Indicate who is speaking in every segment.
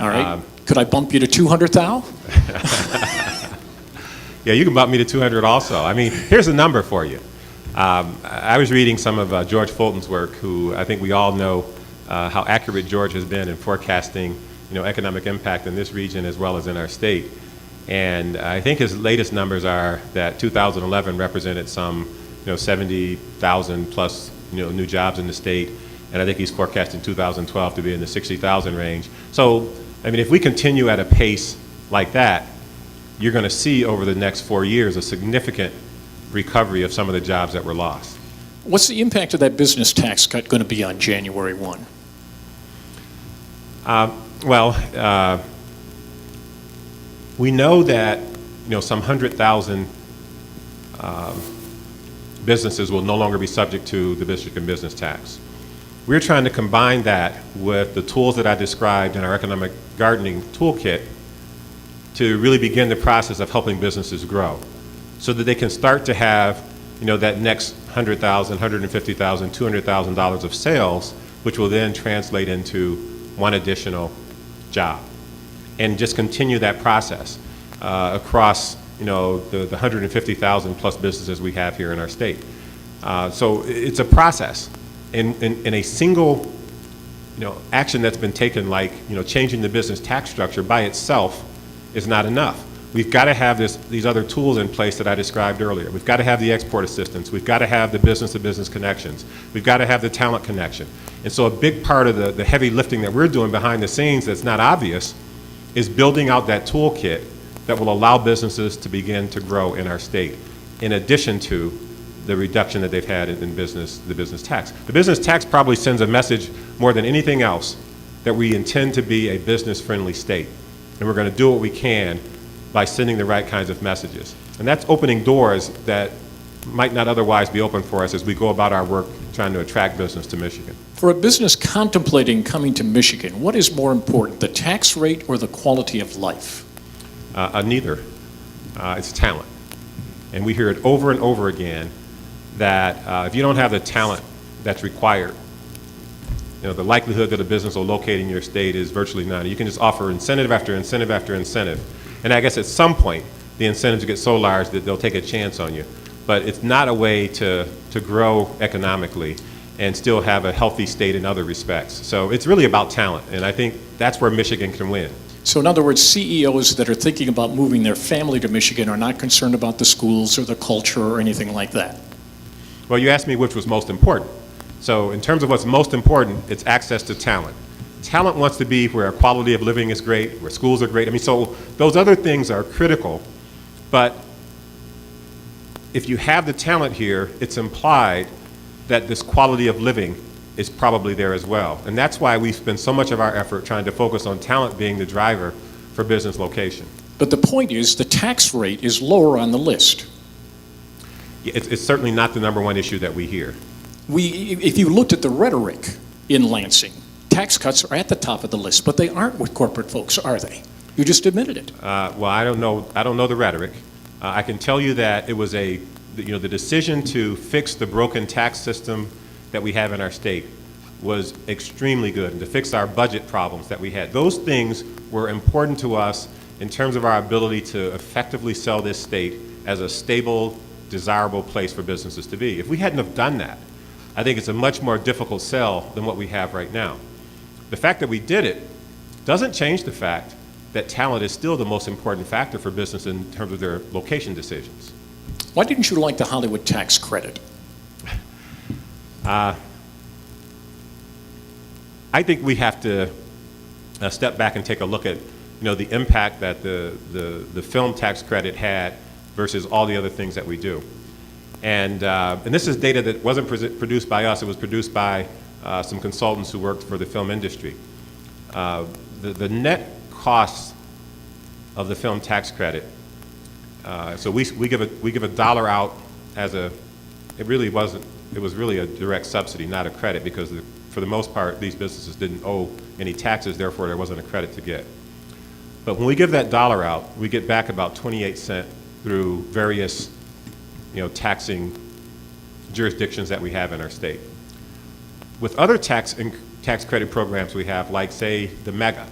Speaker 1: All right. Could I bump you to 200 thou?
Speaker 2: Yeah, you can bump me to 200 also. I mean, here's a number for you. I was reading some of George Fulton's work, who I think we all know how accurate George has been in forecasting, economic impact in this region as well as in our state. And I think his latest numbers are that 2011 represented some, 70,000 plus, new jobs in the state. And I think he's forecasting 2012 to be in the 60,000 range. So, I mean, if we continue at a pace like that, you're going to see over the next 4 years a significant recovery of some of the jobs that were lost.
Speaker 1: What's the impact of that business tax cut going to be on January 1?
Speaker 2: We know that some 100,000 businesses will no longer be subject to the Michigan business tax. We're trying to combine that with the tools that I described in our economic gardening toolkit to really begin the process of helping businesses grow so that they can start to have that next $100,000, $150,000, $200,000 of sales, which will then translate into one additional job, and just continue that process across the 150,000 plus businesses we have here in our state. So it's a process, in a single action that's been taken, like changing the business tax structure by itself is not enough. We've got to have these other tools in place that I described earlier. We've got to have the export assistance. We've got to have the business-to-business connections. We've got to have the talent connection. And so a big part of the heavy lifting that we're doing behind the scenes that's not obvious is building out that toolkit that will allow businesses to begin to grow in our state, in addition to the reduction that they've had in the business tax. The business tax probably sends a message more than anything else that we intend to be a business-friendly state. And we're going to do what we can by sending the right kinds of messages. And that's opening doors that might not otherwise be open for us as we go about our work trying to attract business to Michigan.
Speaker 1: For a business contemplating coming to Michigan, what is more important, the tax rate or the quality of life?
Speaker 2: Neither. It's talent. And we hear it over and over again that if you don't have the talent that's required, the likelihood that a business will locate in your state is virtually none. You can just offer incentive after incentive after incentive. And I guess at some point, the incentives get so large that they'll take a chance on you. But it's not a way to grow economically and still have a healthy state in other respects. So it's really about talent, and I think that's where Michigan can win.
Speaker 1: So in other words, CEOs that are thinking about moving their family to Michigan are not concerned about the schools or the culture or anything like that?
Speaker 2: Well, you asked me which was most important. So in terms of what's most important, it's access to talent. Talent wants to be where quality of living is great, where schools are great. I mean, so those other things are critical, but if you have the talent here, it's implied that this quality of living is probably there as well. And that's why we spend so much of our effort trying to focus on talent being the driver for business location.
Speaker 1: But the point is, the tax rate is lower on the list.
Speaker 2: It's certainly not the number one issue that we hear.
Speaker 1: If you looked at the rhetoric in Lansing, tax cuts are at the top of the list, but they aren't with corporate folks, are they? You just admitted it.
Speaker 2: Well, I don't know the rhetoric. I can tell you that it was the decision to fix the broken tax system that we have in our state was extremely good, and to fix our budget problems that we had. Those things were important to us in terms of our ability to effectively sell this state as a stable, desirable place for businesses to be. If we hadn't have done that, I think it's a much more difficult sell than what we have right now. The fact that we did it doesn't change the fact that talent is still the most important factor for business in terms of their location decisions.
Speaker 1: Why didn't you like the Hollywood tax credit?
Speaker 2: I think we have to step back and take a look at the impact that the film tax credit had versus all the other things that we do. And this is data that wasn't produced by us. It was produced by some consultants who worked for the film industry. The net cost of the film tax credit, so we give a dollar out as it was really a direct subsidy, not a credit, because for the most part, these businesses didn't owe any taxes, therefore there wasn't a credit to get. But when we give that dollar out, we get back about 28 cents through various taxing jurisdictions that we have in our state. With other tax credit programs we have, like say the MEGA,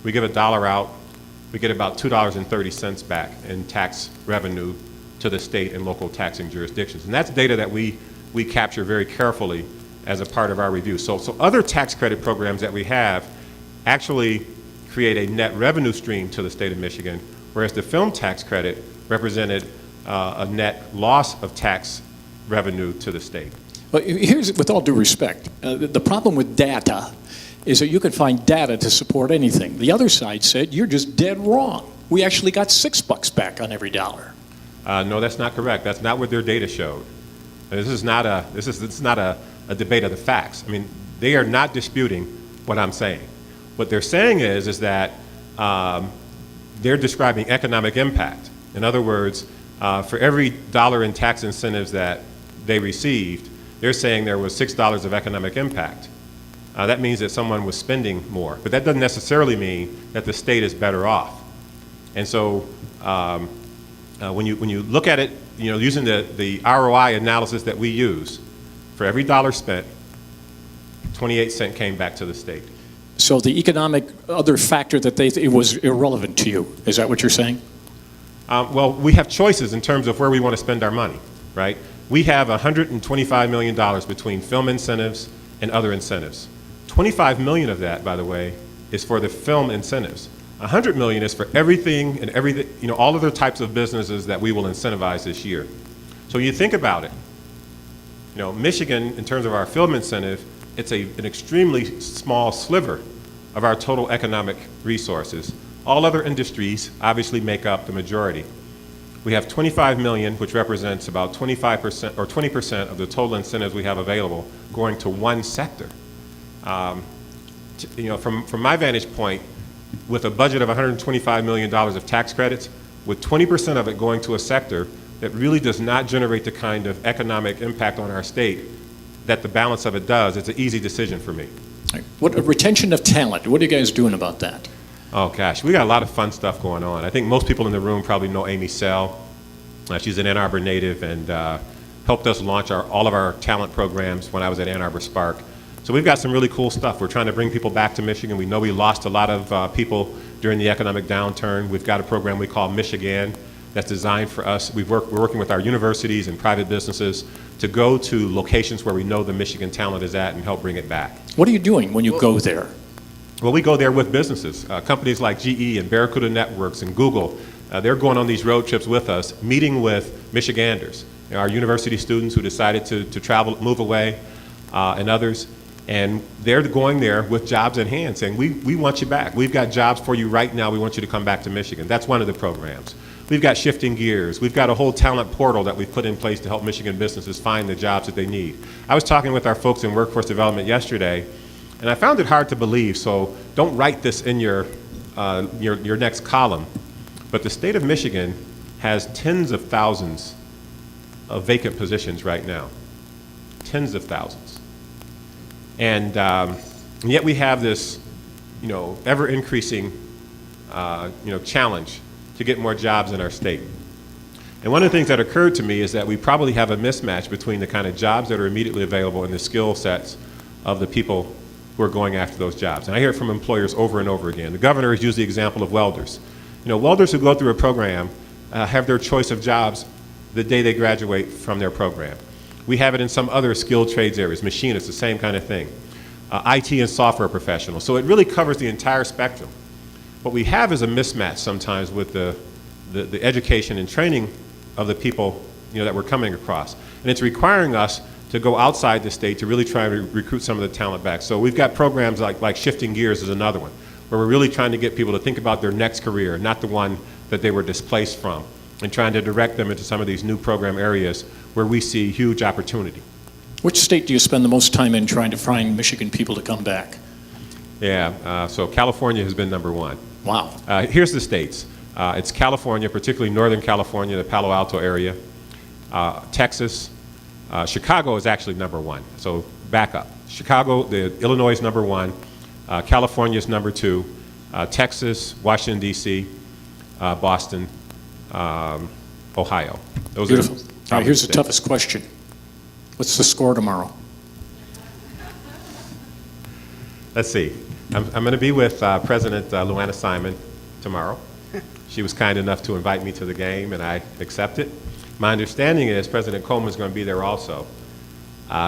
Speaker 2: we give $1 out, we get about $2.30 back in tax revenue to the state and local taxing jurisdictions. And that's data that we capture very carefully as a part of our review. So other tax credit programs that we have actually create a net revenue stream to the state of Michigan, whereas the film tax credit represented a net loss of tax revenue to the state.
Speaker 1: But here's, with all due respect, the problem with data is that you can find data to support anything. The other side said, you're just dead wrong. We actually got $6 back on every dollar.
Speaker 2: No, that's not correct. That's not what their data showed. This is not a debate of the facts. I mean, they are not disputing what I'm saying. What they're saying is that they're describing economic impact. In other words, for every dollar in tax incentives that they received, they're saying there was $6 of economic impact. That means that someone was spending more, but that doesn't necessarily mean that the state is better off. And so when you look at it, using the ROI analysis that we use, for every dollar spent, 28 cents came back to the state.
Speaker 1: So the economic other factor that it was irrelevant to you, is that what you're saying?
Speaker 2: Well, we have choices in terms of where we want to spend our money, right? We have $125 million between film incentives and other incentives. 25 million of that, by the way, is for the film incentives. 100 million is for everything and everything, all other types of businesses that we will incentivize this year. So you think about it, Michigan, in terms of our film incentive, it's an extremely small sliver of our total economic resources. All other industries obviously make up the majority. We have 25 million, which represents about 25% or 20% of the total incentives we have available going to one sector. From my vantage point, with a budget of $125 million of tax credits, with 20% of it going to a sector that really does not generate the kind of economic impact on our state that the balance of it does, it's an easy decision for me.
Speaker 1: What retention of talent, what are you guys doing about that?
Speaker 2: Oh gosh, we got a lot of fun stuff going on. I think most people in the room probably know Amy Sell. She's an Ann Arbor native and helped us launch all of our talent programs when I was at Ann Arbor Spark. So we've got some really cool stuff. We're trying to bring people back to Michigan. We know we lost a lot of people during the economic downturn. We've got a program we call Michigan that's designed for us. We're working with our universities and private businesses to go to locations where we know the Michigan talent is at and help bring it back.
Speaker 1: What are you doing when you go there?
Speaker 2: Well, we go there with businesses. Companies like GE and Barracuda Networks and Google, they're going on these road trips with us, meeting with Michiganders, our university students who decided to travel, move away, and others. And they're going there with jobs in hand, saying, we want you back. We've got jobs for you right now. We want you to come back to Michigan. That's one of the programs. We've got Shifting Gears. We've got a whole talent portal that we've put in place to help Michigan businesses find the jobs that they need. I was talking with our folks in workforce development yesterday, and I found it hard to believe, so don't write this in your next column, but the state of Michigan has tens of thousands of vacant positions right now. Tens of thousands. And yet we have this, ever-increasing, challenge to get more jobs in our state. And one of the things that occurred to me is that we probably have a mismatch between the kind of jobs that are immediately available and the skill sets of the people who are going after those jobs. And I hear it from employers over and over again. The governor has used the example of welders. Welders who go through a program have their choice of jobs the day they graduate from their program. We have it in some other skilled trades areas, machinists, the same kind of thing. IT and software professionals. So it really covers the entire spectrum. What we have is a mismatch sometimes with the education and training of the people that we're coming across. And it's requiring us to go outside the state to really try to recruit some of the talent back. So we've got programs like Shifting Gears is another one, where we're really trying to get people to think about their next career, not the one that they were displaced from, and trying to direct them into some of these new program areas where we see huge opportunity.
Speaker 1: Which state do you spend the most time in trying to find Michigan people to come back?
Speaker 2: Yeah, so California has been number one.
Speaker 1: Wow.
Speaker 2: Here's the states. It's California, particularly Northern California, the Palo Alto area. Texas. Chicago is actually number one. So back up. Chicago, Illinois is number one. California is number two. Texas, Washington, D.C., Boston, Ohio. Those
Speaker 1: Beautiful.
Speaker 2: Are
Speaker 1: All right, here's the
Speaker 2: states.
Speaker 1: toughest question. What's the score tomorrow?
Speaker 2: Let's see. I'm going to be with President Luana Simon tomorrow. She was kind enough to invite me to the game, and I accepted. My understanding is President Coleman is going to be there also.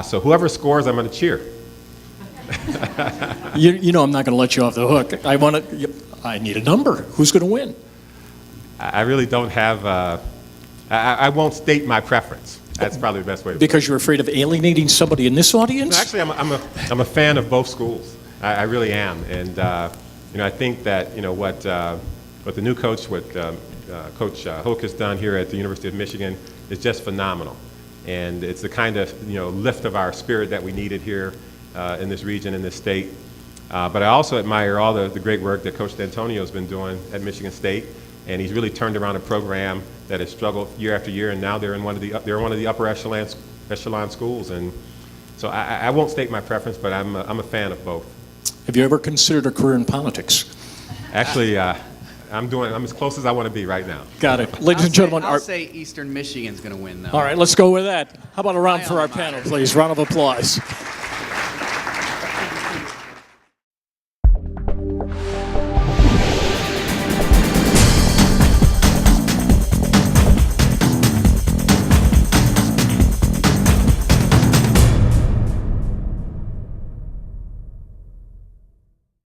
Speaker 2: So whoever scores, I'm going to cheer.
Speaker 1: You know I'm not going to let you off the hook. I need a number. Who's going to win?
Speaker 2: I really don't have, I won't state my preference. That's probably the best way to put it.
Speaker 1: Because you're afraid of alienating somebody in this audience?
Speaker 2: No, actually, I'm a fan of both schools. I really am. And, I think that, what the new coach, Coach Hoke has done here at the University of Michigan is just phenomenal. And it's the kind of, lift of our spirit that we needed here in this region, in this state. But I also admire all the great work that Coach D'Antonio has been doing at Michigan State. And he's really turned around a program that has struggled year after year, and now they're one of the upper echelon schools. And so I won't state my preference, but I'm a fan of both.
Speaker 1: Have you ever considered a career in politics?
Speaker 2: Actually, I'm as close as I want to be right now.
Speaker 1: Got it. Ladies and gentlemen,
Speaker 3: I'll say Eastern Michigan's going to win, though.
Speaker 1: all right, let's go with that. How about a round for our panel, please? Round of applause.